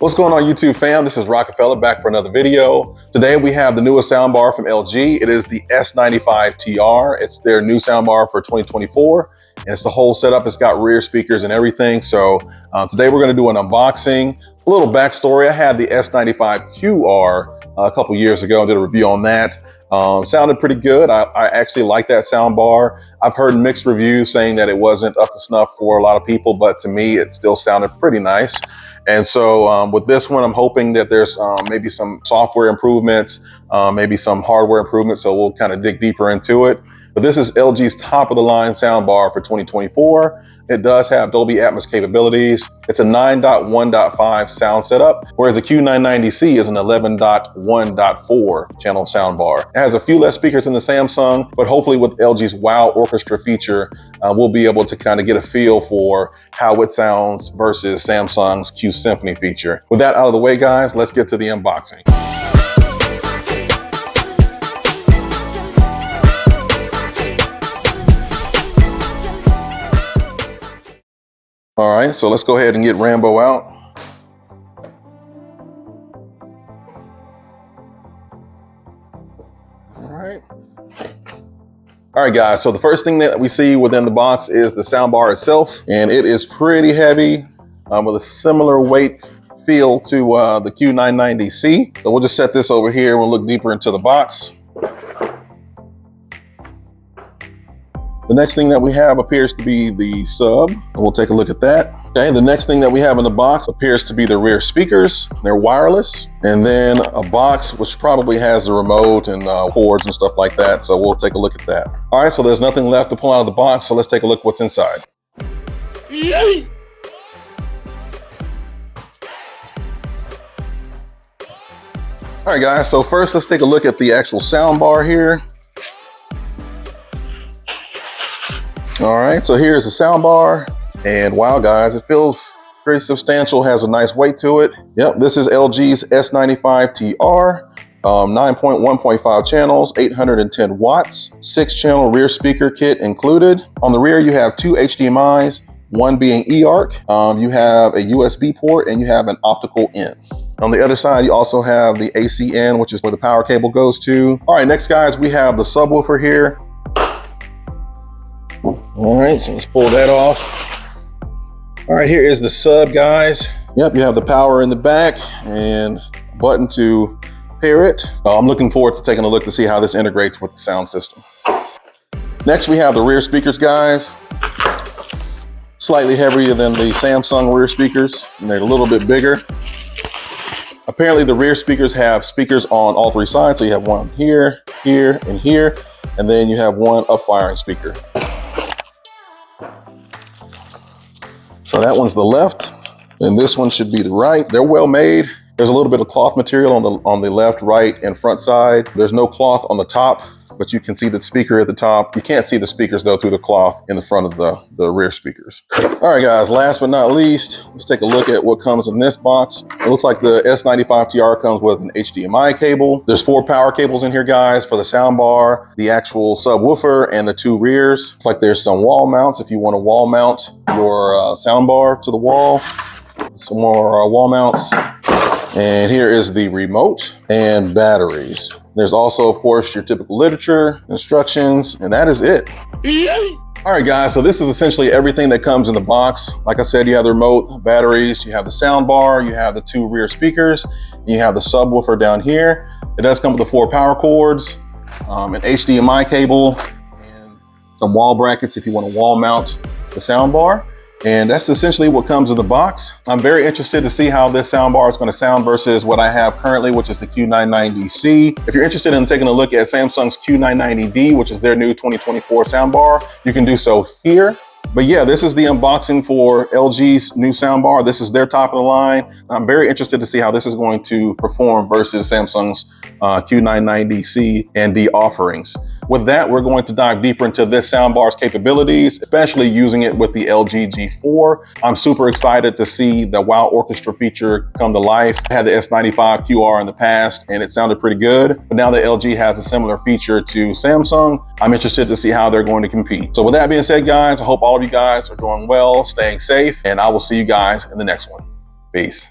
What's going on, YouTube fam? This is Rockefeller back for another video. Today we have the newest soundbar from LG. It is the S95TR. It's their new soundbar for 2024. And it's the whole setup. It's got rear speakers and everything. So today we're going to do an unboxing. A little backstory. I had the S95QR a couple years ago and did a review on that. Sounded pretty good. I actually like that soundbar. I've heard mixed reviews saying that it wasn't up to snuff for a lot of people, but to me, it still sounded pretty nice. And so with this one, I'm hoping that there's maybe some software improvements, maybe some hardware improvements. So we'll kind of dig deeper into it. But this is LG's top of the line soundbar for 2024. It does have Dolby Atmos capabilities. It's a 9.1.5 sound setup, whereas the Q990C is an 11.1.4 channel soundbar. It has a few less speakers than the Samsung, but hopefully with LG's Wow Orchestra feature, we'll be able to kind of get a feel for how it sounds versus Samsung's Q-Symphony feature. With that out of the way, guys, let's get to the unboxing. All right, so let's go ahead and get Rambo out. All right, guys, so the first thing that we see within the box is the soundbar itself, and it is pretty heavy with a similar weight feel to the Q990C. So we'll just set this over here. We'll look deeper into the box. The next thing that we have appears to be the sub, and we'll take a look at that. Okay, the next thing that we have in the box appears to be the rear speakers. They're wireless, and then a box which probably has the remote and cords and stuff like that, so we'll take a look at that. All right, so there's nothing left to pull out of the box, so let's take a look at what's inside. All right, guys, so first let's take a look at the actual soundbar here. All right, so here's the soundbar, and wow, guys, it feels pretty substantial, has a nice weight to it. Yep, this is LG's S95TR, 9.1.5 channels, 810 watts, 6-channel rear speaker kit included. On the rear, you have 2 HDMIs, one being eARC. You have a USB port, and you have an optical in. On the other side, you also have the AC in, which is where the power cable goes to. All right, next, guys, we have the subwoofer here. All right, so let's pull that off. All right, here is the sub, guys. Yep, you have the power in the back and a button to pair it. I'm looking forward to taking a look to see how this integrates with the sound system. Next, we have the rear speakers, guys. Slightly heavier than the Samsung rear speakers, and they're a little bit bigger. Apparently, the rear speakers have speakers on all 3 sides. So you have one here, here, and here, and then you have one up-firing speaker. So that one's the left, and this one should be the right. They're well made. There's a little bit of cloth material on the left, right, and front side. There's no cloth on the top, but you can see the speaker at the top. You can't see the speakers though through the cloth in the front of the rear speakers. All right, guys, last but not least, let's take a look at what comes in this box. It looks like the S95TR comes with an HDMI cable. There's 4 power cables in here, guys, for the soundbar, the actual subwoofer, and the 2 rears. It's like there's some wall mounts if you want to wall mount your soundbar to the wall. Some more wall mounts. And here is the remote and batteries. There's also, of course, your typical literature, instructions, and that is it. All right, guys, so this is essentially everything that comes in the box. Like I said, you have the remote, batteries, you have the sound bar, you have the 2 rear speakers, and you have the subwoofer down here. It does come with the 4 power cords, an HDMI cable, and some wall brackets if you want to wall mount the sound bar. And that's essentially what comes in the box. I'm very interested to see how this soundbar is going to sound versus what I have currently, which is the Q990C. If you're interested in taking a look at Samsung's Q990D, which is their new 2024 soundbar, you can do so here. But yeah, this is the unboxing for LG's new soundbar. This is their top of the line. I'm very interested to see how this is going to perform versus Samsung's Q990C and D offerings. With that, we're going to dive deeper into this soundbar's capabilities, especially using it with the LG G4. I'm super excited to see the Wow Orchestra feature come to life. I had the S95QR in the past and it sounded pretty good, but now that LG has a similar feature to Samsung, I'm interested to see how they're going to compete. So with that being said, guys, I hope all of you guys are doing well, staying safe, and I will see you guys in the next one. Peace.